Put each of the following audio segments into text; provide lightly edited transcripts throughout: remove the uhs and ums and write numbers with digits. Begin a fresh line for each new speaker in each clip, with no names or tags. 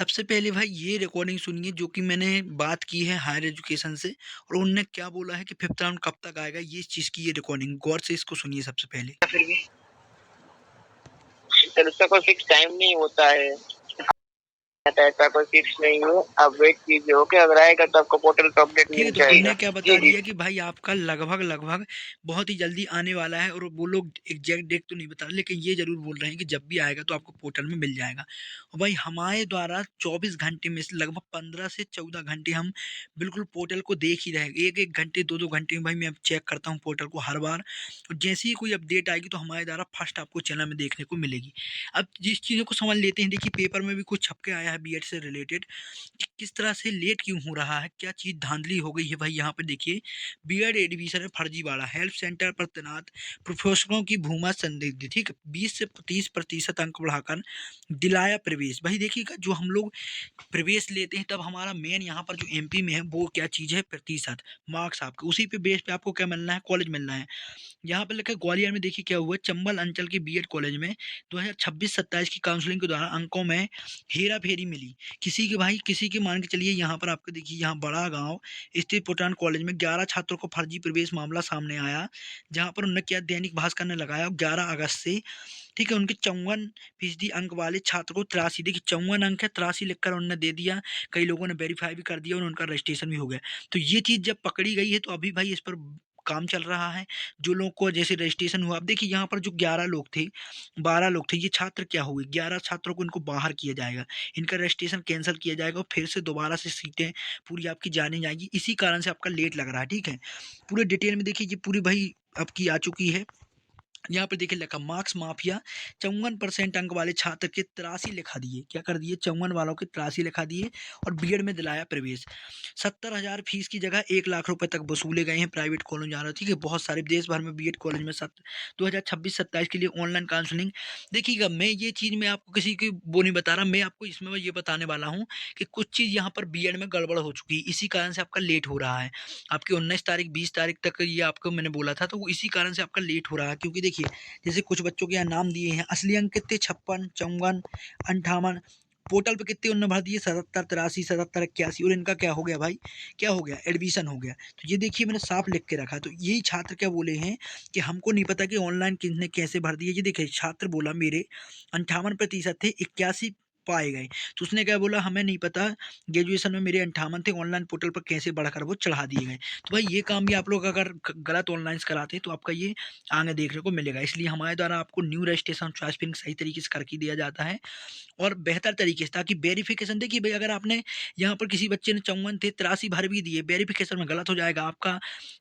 सबसे पहले भाई ये रिकॉर्डिंग सुनिए जो कि मैंने बात की है हायर एजुकेशन से और उनने क्या बोला है कि फिफ्थ राउंड कब तक आएगा, ये चीज़ की ये रिकॉर्डिंग गौर से इसको सुनिए सबसे पहले।
फिर भी सर उसका कोई फिक्स टाइम नहीं होता है, ऐसा कोई फिक्स नहीं है। आप वेट कीजिए, ओके? अगर आएगा तो आपको पोर्टल पे अपडेट
ठीक है,
मिल
तो
जाएगा।
उनने क्या
जी
बता
जी।
दिया कि भाई आपका लगभग बहुत ही जल्दी आने वाला है और वो लोग एग्जैक्ट डेट तो नहीं बता रहे, लेकिन ये ज़रूर बोल रहे हैं कि जब भी आएगा तो आपको पोर्टल में मिल जाएगा। और भाई हमारे द्वारा 24 घंटे में से लगभग 15 से 14 घंटे हम बिल्कुल पोर्टल को देख ही रहे हैं। 1-1 घंटे, 2-2 घंटे में भाई मैं अब चेक करता हूँ पोर्टल को हर बार, और जैसे ही कोई अपडेट आएगी तो हमारे द्वारा फर्स्ट आपको चैनल में देखने को मिलेगी। अब जिस चीज़ों को समझ लेते हैं, देखिए पेपर में भी कुछ छप के आया है बीएड से रिलेटेड कि किस तरह से लेट क्यों हो रहा है, क्या चीज़ धांधली हो गई है। भाई यहाँ पे देखिए, बीएड एडमिशन में फर्जीवाड़ा, हेल्प सेंटर पर तैनात प्रोफेसरों की भूमा संदिग्ध, ठीक है, 20 से 30% अंक बढ़ाकर दिलाया प्रवेश। भाई देखिएगा, जो हम लोग प्रवेश लेते हैं तब हमारा मेन यहाँ पर जो एमपी में है वो क्या चीज़ है, प्रतिशत मार्क्स आपके, उसी पे बेस पे आपको क्या मिलना है, कॉलेज मिलना है। यहाँ पे लिखा है ग्वालियर में, देखिए क्या हुआ, चंबल अंचल के बीएड कॉलेज में 2026-27 की काउंसलिंग के दौरान अंकों में हेरा फेरी मिली। किसी के भाई, किसी के मान के चलिए, यहाँ पर आपको देखिए, यहाँ बड़ा गांव स्थित पुटान कॉलेज में 11 छात्रों को फर्जी प्रवेश मामला सामने आया, जहाँ पर उन्होंने क्या, दैनिक भास्कर ने लगाया 11 अगस्त से, ठीक है, उनके 54% अंक वाले छात्र को 83, देखिए 54 अंक है, 83 लिखकर उन्होंने दे दिया। कई लोगों ने वेरीफाई भी कर दिया और उनका रजिस्ट्रेशन भी हो गया। तो ये चीज़ जब पकड़ी गई है तो अभी भाई इस पर काम चल रहा है। जो लोग को जैसे रजिस्ट्रेशन हुआ, अब देखिए यहाँ पर जो 11 लोग थे, 12 लोग थे, ये छात्र क्या हुए, 11 छात्रों को इनको बाहर किया जाएगा, इनका रजिस्ट्रेशन कैंसिल किया जाएगा और फिर से दोबारा से सीटें पूरी आपकी जानी जाएगी। इसी कारण से आपका लेट लग रहा है, ठीक है। पूरे डिटेल में देखिए, ये पूरी भाई आपकी आ चुकी है। यहाँ पर देखिए लिखा, मार्क्स माफिया 54% अंक वाले छात्र के 83 लिखा दिए, क्या कर दिए, 54 वालों के 83 लिखा दिए और बीएड में दिलाया प्रवेश। 70,000 फीस की जगह 1 लाख रुपए तक वसूले गए हैं प्राइवेट कॉलेज जा रहा है, ठीक है। बहुत सारे देश भर में बीएड कॉलेज में 2026-27 के लिए ऑनलाइन काउंसलिंग। देखिएगा, मैं ये चीज़ मैं आपको किसी की वो नहीं बता रहा, मैं आपको इसमें ये बताने वाला हूँ कि कुछ चीज़ यहाँ पर बीएड में गड़बड़ हो चुकी है, इसी कारण से आपका लेट हो रहा है। आपकी 19 तारीख 20 तारीख तक ये आपको मैंने बोला था, तो वो इसी कारण से आपका लेट हो रहा है। क्योंकि देखिए, जैसे कुछ बच्चों के यहाँ नाम दिए हैं, असली अंक कितने, 56, 54, 58, पोर्टल पे कितने उन्होंने भर दिए, 77, 83, 77, 81, और इनका क्या हो गया भाई, क्या हो गया, एडमिशन हो गया। तो ये देखिए मैंने साफ लिख के रखा। तो यही छात्र क्या बोले हैं कि हमको नहीं पता कि ऑनलाइन किसने कैसे भर दिया। ये देखिए छात्र बोला मेरे 58% थे, 81 पाए गए। तो उसने क्या बोला, हमें नहीं पता, ग्रेजुएशन में मेरे 58 थे, ऑनलाइन पोर्टल पर कैसे बढ़कर वो चढ़ा दिए गए। तो भाई ये काम भी आप लोग अगर गलत ऑनलाइन कराते हैं तो आपका ये आगे देखने को मिलेगा। इसलिए हमारे द्वारा आपको न्यू रजिस्ट्रेशन चॉइस फिलिंग सही तरीके से करके दिया जाता है और बेहतर तरीके से, ताकि वेरिफिकेशन, देखिए भाई अगर आपने यहाँ पर किसी बच्चे ने 54 थे, 83 भर भी दिए, वेरिफिकेशन में गलत हो जाएगा, आपका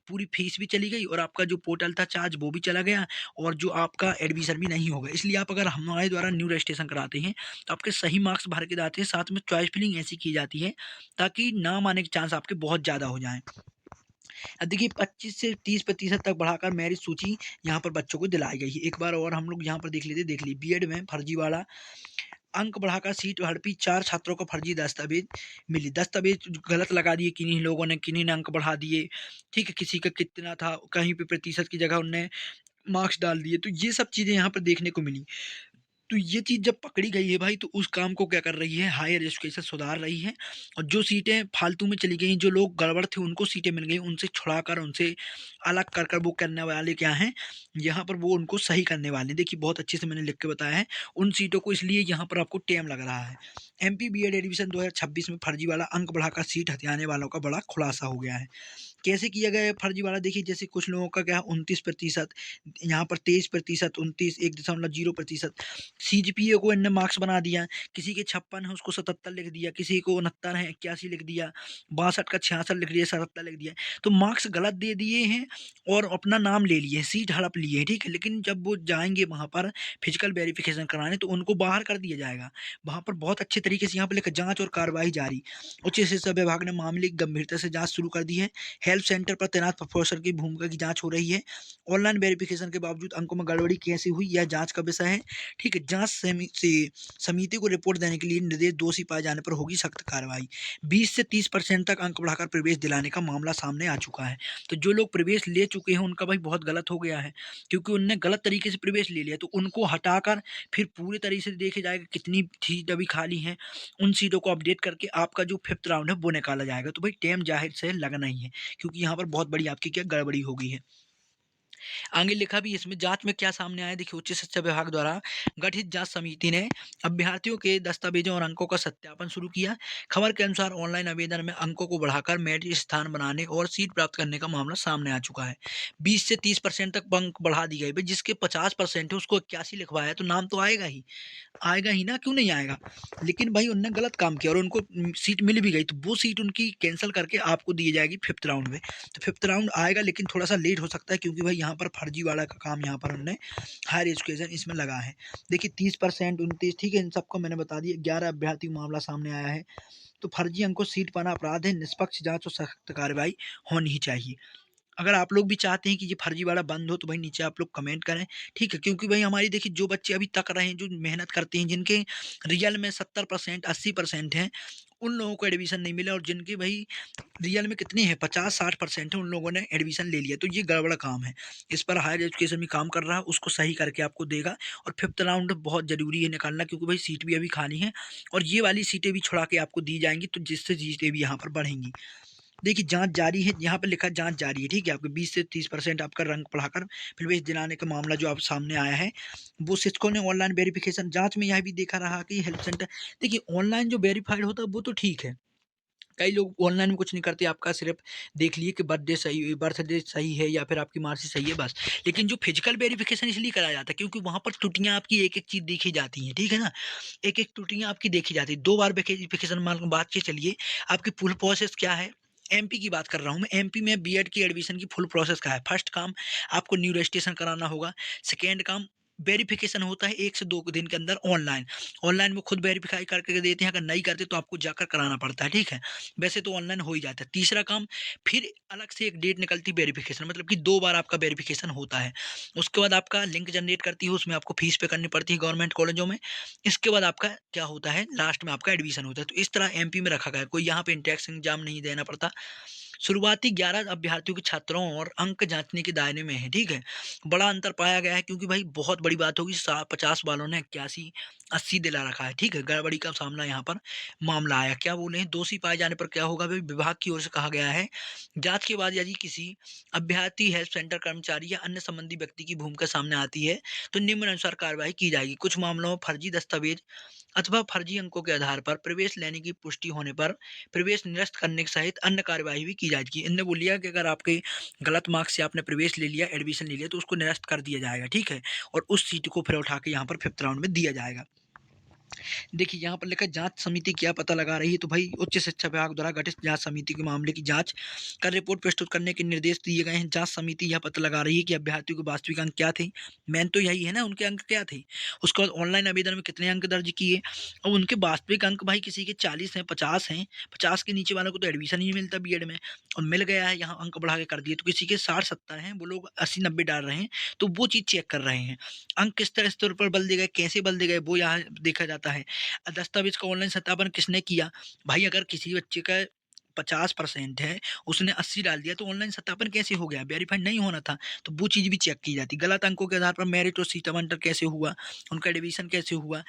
पूरी फीस भी चली गई और आपका जो पोर्टल था चार्ज वो भी चला गया और जो आपका एडमिशन भी नहीं होगा। इसलिए आप अगर हमारे द्वारा न्यू रजिस्ट्रेशन कराते हैं तो आपके सही मार्क्स भर के जाते हैं, साथ में चॉइस फिलिंग ऐसी की जाती है ताकि नाम आने के चांस आपके बहुत ज़्यादा हो जाएं। अब देखिए 25 से 30% तक बढ़ाकर मेरिट सूची यहाँ पर बच्चों को दिलाई गई है। एक बार और हम लोग यहाँ पर देख लेते, देख ली बीएड में फर्जीवाड़ा, अंक बढ़ाकर सीट हड़पी, 4 छात्रों को फर्जी दस्तावेज मिली, दस्तावेज गलत लगा दिए किन्हीं लोगों ने, किन्हीं ने अंक बढ़ा दिए, ठीक है, किसी का कितना था, कहीं पे प्रतिशत की जगह उनने मार्क्स डाल दिए। तो ये सब चीज़ें यहाँ पर देखने को मिली। तो ये चीज़ जब पकड़ी गई है भाई, तो उस काम को क्या कर रही है, हायर एजुकेशन सुधार रही है और जो सीटें फालतू में चली गई, जो लोग गड़बड़ थे उनको सीटें मिल गई, उनसे छुड़ाकर, उनसे अलग कर कर वो करने वाले क्या हैं, यहाँ पर वो उनको सही करने वाले हैं। देखिए बहुत अच्छे से मैंने लिख के बताया है उन सीटों को, इसलिए यहाँ पर आपको टेम लग रहा है। एमपी बीएड एडमिशन 2026 में फर्जीवाड़ा, अंक बढ़ाकर सीट हथियाने वालों का बड़ा खुलासा हो गया है। कैसे किया गया है फर्जीवाड़ा, देखिए जैसे कुछ लोगों का क्या 29%, यहाँ पर 23%, 29, 1.0%, सीजीपीए को इनने मार्क्स बना दिया, किसी के 56 है उसको 77 लिख दिया, किसी को 69 है 81 लिख दिया, 62 का 66 लिख दिया, 77 लिख दिया। तो मार्क्स गलत दे दिए हैं और अपना नाम ले लिए, सीट हड़प लिए हैं, ठीक है। लेकिन जब वो जाएंगे वहाँ पर फिजिकल वेरिफिकेशन कराने तो उनको बाहर कर दिया जाएगा। वहाँ पर बहुत अच्छे तरीके से यहाँ पर लिखा, जांच और कार्रवाई जारी, उच्च शिक्षा विभाग ने मामले की गंभीरता से जांच शुरू कर दी है। हेल्प सेंटर पर तैनात प्रोफेसर की भूमिका की जांच हो रही है। ऑनलाइन वेरिफिकेशन के बावजूद अंकों में गड़बड़ी कैसे हुई, यह जांच का विषय है, ठीक है। जाँच समिति को रिपोर्ट देने के लिए निर्देश, दोषी पाए जाने पर होगी सख्त कार्रवाई। 20 से 30% तक अंक बढ़ाकर प्रवेश दिलाने का मामला सामने आ चुका है। तो जो लोग प्रवेश ले चुके हैं उनका भाई बहुत गलत हो गया है, क्योंकि उनने गलत तरीके से प्रवेश ले लिया, तो उनको हटाकर फिर पूरे तरीके से देखा जाएगा कितनी सीट अभी खाली हैं, उन सीटों को अपडेट करके आपका जो 5th राउंड है वो निकाला जाएगा। तो भाई टाइम ज़ाहिर से लगना ही है, क्योंकि यहाँ पर बहुत बड़ी आपकी क्या गड़बड़ी हो गई है। आगे लिखा भी इसमें जांच में क्या सामने आया, देखिए उच्च शिक्षा विभाग द्वारा गठित जांच समिति ने अभ्यर्थियों के दस्तावेजों और अंकों का सत्यापन शुरू किया। खबर के अनुसार ऑनलाइन आवेदन में अंकों को बढ़ाकर मेरिट स्थान बनाने और सीट प्राप्त करने का मामला सामने आ चुका है। 20 से 30% तक अंक बढ़ा दी गई, जिसके 50% है उसको 81 लिखवाया, तो नाम तो आएगा ही ना, क्यों नहीं आएगा। लेकिन भाई उनने गलत काम किया और उनको सीट मिल भी गई, तो वो सीट उनकी कैंसिल करके आपको दी जाएगी 5th राउंड में। तो 5th राउंड आएगा, लेकिन थोड़ा सा लेट हो सकता है, क्योंकि भाई यहाँ पर फर्जीवाड़ा का काम यहाँ पर उन्होंने हायर एजुकेशन इसमें लगा है। देखिए 30%, 29, ठीक है, इन सबको मैंने बता दिया। 11 अभ्यर्थी मामला सामने आया है। तो फर्जी अंकों सीट पाना अपराध है, निष्पक्ष जांच और सख्त कार्रवाई होनी ही चाहिए। अगर आप लोग भी चाहते हैं कि ये फर्जीवाड़ा बंद हो, तो भाई नीचे आप लोग कमेंट करें, ठीक है। क्योंकि भाई हमारी देखिए जो बच्चे अभी तक रहे हैं, जो मेहनत करते हैं, जिनके रियल में 70%, 80% हैं, उन लोगों को एडमिशन नहीं मिला, और जिनके भाई रियल में कितने हैं, 50-60% है, उन लोगों ने एडमिशन ले लिया। तो ये गड़बड़ काम है। इस पर हायर एजुकेशन भी काम कर रहा है, उसको सही करके आपको देगा। और 5th राउंड बहुत ज़रूरी है निकालना, क्योंकि भाई सीट भी अभी खाली हैं, और ये वाली सीटें भी छुड़ा के आपको दी जाएंगी, तो जिससे सीटें भी यहाँ पर बढ़ेंगी। देखिए जांच जारी है, यहाँ पे लिखा है जांच जारी है, ठीक है। आपके 20 से 30% आपका रंग बढ़ाकर प्रवेश दिलाने का मामला जो आप सामने आया है, वो शिक्षकों ने ऑनलाइन वेरिफिकेशन जांच में यह भी देखा रहा कि हेल्प सेंटर, देखिए ऑनलाइन जो वेरीफाइड होता है वो तो ठीक है। कई लोग ऑनलाइन में कुछ नहीं करते, आपका सिर्फ देख लिए कि बर्थडे सही है या फिर आपकी मार्कशीट सही है, बस। लेकिन जो फिजिकल वेरिफिकेशन इसलिए कराया जाता है क्योंकि वहाँ पर त्रुटियां आपकी एक एक चीज़ देखी जाती हैं, ठीक है ना। एक एक त्रुटियां आपकी देखी जाती है। 2 बार वेरिफिकेशन मान बात के चलिए, आपकी फुल प्रोसेस क्या है। एमपी की बात कर रहा हूँ मैं, एमपी में बीएड की एडमिशन की फुल प्रोसेस क्या है। फर्स्ट काम, आपको न्यू रजिस्ट्रेशन कराना होगा। सेकेंड काम, वेरिफिकेशन होता है 1 से 2 दिन के अंदर ऑनलाइन। ऑनलाइन वो खुद वेरीफाई करके देते हैं, अगर नहीं करते तो आपको जाकर कराना पड़ता है, ठीक है। वैसे तो ऑनलाइन हो ही जाता है। तीसरा काम, फिर अलग से एक डेट निकलती है वेरिफिकेशन, मतलब कि 2 बार आपका वेरिफिकेशन होता है। उसके बाद आपका लिंक जनरेट करती है, उसमें आपको फीस पे करनी पड़ती है गवर्नमेंट कॉलेजों में। इसके बाद आपका क्या होता है, लास्ट में आपका एडमिशन होता है। तो इस तरह एमपी में रखा गया है, कोई यहाँ पे इंटेंस एग्जाम नहीं देना पड़ता। शुरुआती 11 अभ्यर्थियों के छात्रों और अंक जांचने के दायरे में है, ठीक है। बड़ा अंतर पाया गया है, क्योंकि भाई बहुत बड़ी बात होगी, 50 वालों ने 81-80 दिला रखा है, ठीक है। गड़बड़ी का सामना यहाँ पर मामला आया। क्या बोले हैं, दोषी पाए जाने पर क्या होगा, भाई विभाग की ओर से कहा गया है, जांच के बाद यदि किसी अभ्यर्थी, हेल्प सेंटर कर्मचारी या अन्य संबंधी व्यक्ति की भूमिका सामने आती है, तो निम्नानुसार कार्रवाई की जाएगी। कुछ मामलों में फर्जी दस्तावेज अथवा फर्जी अंकों के आधार पर प्रवेश लेने की पुष्टि होने पर प्रवेश निरस्त करने सहित अन्य कार्यवाही भी की जाएगी। इनने बोल लिया कि अगर आपके गलत मार्क्स से आपने प्रवेश ले लिया, एडमिशन ले लिया, तो उसको निरस्त कर दिया जाएगा, ठीक है। और उस सीट को फिर उठा के यहाँ पर 5th राउंड में दिया जाएगा। देखिए यहाँ पर लिखा है, जांच समिति क्या पता लगा रही है, तो भाई उच्च शिक्षा विभाग द्वारा गठित जांच समिति के मामले की जांच कर रिपोर्ट प्रस्तुत करने के निर्देश दिए गए हैं। जांच समिति यह पता लगा रही है कि अभ्यर्थियों के वास्तविक अंक क्या थे। मेन तो यही है ना, उनके अंक क्या थे। उसके बाद ऑनलाइन आवेदन में कितने अंक दर्ज किए, और उनके वास्तविक अंक भाई किसी के 40 हैं, 50 हैं, 50 के नीचे वालों को तो एडमिशन ही नहीं मिलता बीएड में, और मिल गया है, यहाँ अंक बढ़ा के कर दिए। तो किसी के 60-70 हैं, वो लोग 80-90 डाल रहे हैं, तो वो चीज़ चेक कर रहे हैं। अंक किस तरह स्तर पर बदल दिए गए, कैसे बदल दिए गए, वो यहाँ देखा जाता है। दस्तावेज का ऑनलाइन सत्यापन किसने किया, भाई अगर किसी बच्चे का 50% है, उसने 80 डाल दिया, तो ऑनलाइन सत्यापन कैसे हो गया, वेरीफाइड नहीं होना था। तो वो चीज़ भी चेक की जाती। गलत अंकों के आधार पर मेरिट और सीट आवंटन कैसे हुआ, उनका एडमिशन कैसे हुआ,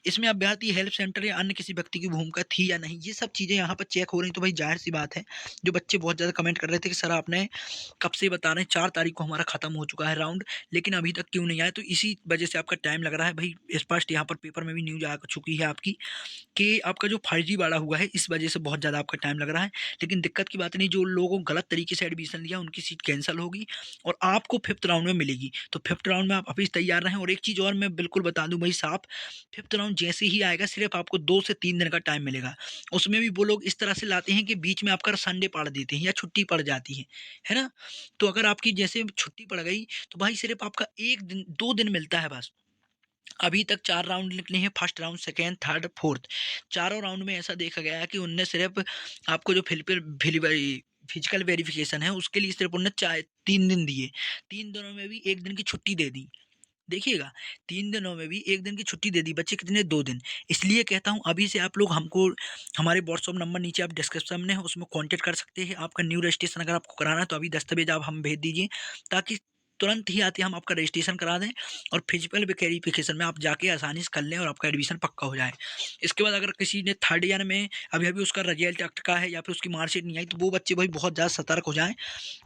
इसमें अभ्यर्थी, हेल्प सेंटर या अन्य किसी व्यक्ति की भूमिका थी या नहीं, ये सब चीज़ें यहाँ पर चेक हो रही। तो भाई जाहिर सी बात है, जो बच्चे बहुत ज़्यादा कमेंट कर रहे थे कि सर आपने कब से बता रहे हैं, 4 तारीख को हमारा खत्म हो चुका है राउंड, लेकिन अभी तक क्यों नहीं आया, तो इसी वजह से आपका टाइम लग रहा है। भाई स्पष्ट यहाँ पर पेपर में भी न्यूज़ आ चुकी है आपकी, कि आपका जो फर्जीवाड़ा हुआ है, इस वजह से बहुत ज़्यादा आपका टाइम लग रहा है। लेकिन दिक्कत की बात नहीं, जो लोगों को गलत तरीके से एडमिशन लिया उनकी सीट कैंसिल होगी और आपको 5th राउंड में मिलेगी। तो 5th राउंड में आप अभी तैयार रहें। और एक चीज़ और मैं बिल्कुल बता दूं भाई साहब, 5th राउंड जैसे ही आएगा, सिर्फ आपको 2 से 3 दिन का टाइम मिलेगा। उसमें भी वो लोग इस तरह से लाते हैं कि बीच में आपका संडे पड़ देते हैं या छुट्टी पड़ जाती है ना। तो अगर आपकी जैसे छुट्टी पड़ गई, तो भाई सिर्फ आपका 1 दिन 2 दिन मिलता है बस। अभी तक 4 राउंड निकले हैं, first round, second, third, fourth. चारों राउंड में ऐसा देखा गया है कि उनने सिर्फ आपको जो फिजिकल वेरिफिकेशन है, उसके लिए सिर्फ उनने 3 दिन दिए। 3 दिनों में भी 1 दिन की छुट्टी दे दी। देखिएगा, 3 दिनों में भी 1 दिन की छुट्टी दे दी, बचे कितने 2 दिन। इसलिए कहता हूँ अभी से आप लोग हमको हमारे व्हाट्सएप नंबर नीचे आप डिस्क्रिप्शन में है उसमें कॉन्टैक्ट कर सकते हैं। आपका न्यू रजिस्ट्रेशन अगर आपको कराना है तो अभी दस्तावेज़ आप हमें भेज दीजिए, ताकि तुरंत ही आते हम आपका रजिस्ट्रेशन करा दें और फिजिकल वेरिफिकेशन में आप जाके आसानी से कर लें और आपका एडमिशन पक्का हो जाए। इसके बाद अगर किसी ने थर्ड ईयर में अभी-अभी उसका रिजल्ट अटका है या फिर उसकी मार्कशीट नहीं आई, तो वो बच्चे भाई बहुत ज़्यादा सतर्क हो जाएँ।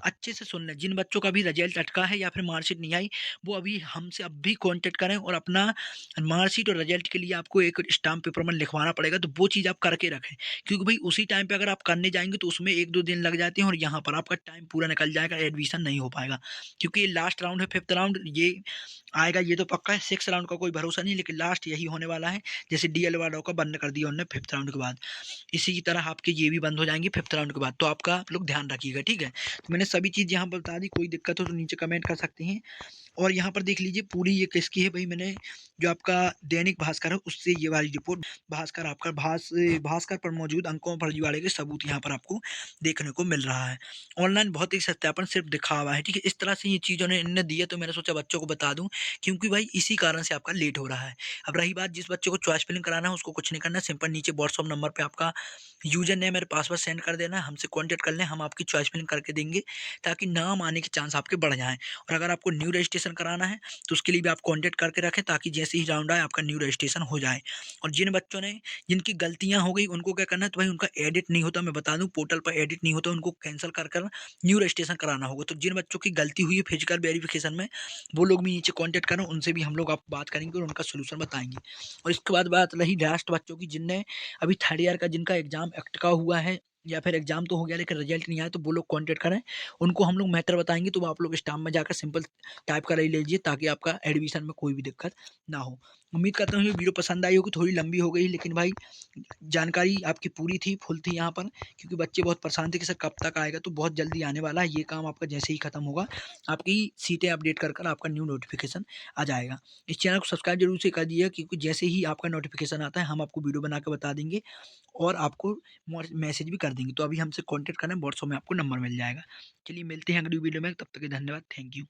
अच्छे से सुन लें, जिन बच्चों का भी रिजल्ट अटका है या फिर मार्कशीट नहीं आई, वो अभी हमसे अभी कॉन्टैक्ट करें और अपना मार्कशीट और रिजल्ट के लिए आपको एक स्टाम्प पेपर में लिखवाना पड़ेगा, तो वो चीज़ आप करके रखें। क्योंकि भाई उसी टाइम पे अगर आप करने जाएँगे तो उसमें 1-2 दिन लग जाते हैं और यहाँ पर आपका टाइम पूरा निकल जाएगा, एडमिशन नहीं हो पाएगा। क्योंकि ये लास्ट राउंड है, 5th राउंड ये आएगा, ये तो पक्का है। 6th राउंड का कोई भरोसा नहीं, लेकिन लास्ट यही होने वाला है। जैसे डीएल वालों का बंद कर दिया उन्होंने 5th राउंड के बाद। इसी की तरह आपके ये भी बंद हो जाएँगे 5th राउंड के बाद, तो आपका आप लोग ध्यान रखिएगा, ठीक है? तो मैंने सभी चीज़ यहाँ पर बता दी, कोई दिक्कत हो तो नीचे कमेंट कर सकते हैं। और यहाँ पर देख लीजिए पूरी ये किसकी है भाई, मैंने जो आपका दैनिक भास्कर है उससे ये वाली रिपोर्ट, भास्कर आपका भास्कर पर मौजूद अंकों फर्जीवाड़े के सबूत यहाँ पर आपको देखने को मिल रहा है। ऑनलाइन भौतिक सत्यापन सिर्फ दिखावा है, ठीक है? इस तरह से ये चीज़ इन्होंने दी है, तो मैंने सोचा बच्चों को बता दूँ, क्योंकि भाई इसी कारण से आपका लेट हो रहा है। अब रही बात जिस बच्चे को चॉइस फिलिंग कराना है, उसको कुछ नहीं करना है, सिंपल नीचे व्हाट्सएप नंबर पे आपका यूज़र नेम और पासवर्ड सेंड कर देना है, हमसे कॉन्टैक्ट कर लें, हम आपकी चॉइस फिलिंग करके देंगे, ताकि नाम आने के चांस आपके बढ़ जाएँ। और अगर आपको न्यू रजिस्ट्रेशन कराना है, तो उसके लिए भी आप कॉन्टैक्ट करके रखें, ताकि जैसे ही राउंड आए आपका न्यू रजिस्ट्रेशन हो जाए। और जिन बच्चों ने जिनकी गलतियाँ हो गई उनको क्या करना है, तो भाई उनका एडिट नहीं होता, मैं बता दूँ पोर्टल पर एडिट नहीं होता, उनको कैंसल कर कर न्यू रजिस्ट्रेशन कराना होगा। तो जिन बच्चों की गलती हुई है फिजिकल वेरिफिकेशन में, वो लोग भी नीचे कॉन्टैक्ट करें, उनसे भी हम लोग आप बात करेंगे और उनका सोल्यूशन बताएँगे। और इसके बाद बात रही लास्ट बच्चों की, जिनने अभी थर्ड ईयर का जिनका एग्ज़ाम अटका हुआ है या फिर एग्ज़ाम तो हो गया लेकिन रिजल्ट नहीं आया, तो वो लोग कॉन्टैक्ट करें, उनको हम लोग मैटर बताएँगे, तो वो आप लोग स्टाम्प में जाकर सिंपल टाइप कर ही लीजिए, ताकि आपका एडमिशन में कोई भी दिक्कत ना हो। उम्मीद करता हूँ ये वीडियो पसंद आई होगी, थोड़ी लंबी हो गई लेकिन भाई जानकारी आपकी पूरी थी, फुल थी यहाँ पर, क्योंकि बच्चे बहुत परेशान थे कि सर कब तक आएगा, तो बहुत जल्दी आने वाला है। ये काम आपका जैसे ही खत्म होगा, आपकी सीटें अपडेट कर आपका न्यू नोटिफ़िकेशन आ जाएगा। इस चैनल को सब्सक्राइब ज़रूर से कर दिएगा, क्योंकि जैसे ही आपका नोटिफ़िकेशन आता है, हम आपको वीडियो बना के बता देंगे और आपको मैसेज भी कर देंगे। तो अभी हमसे कॉन्टैक्ट करें, व्हाट्सएप में आपको नंबर मिल जाएगा। चलिए मिलते हैं अगली वीडियो में, तब तक के धन्यवाद, थैंक यू।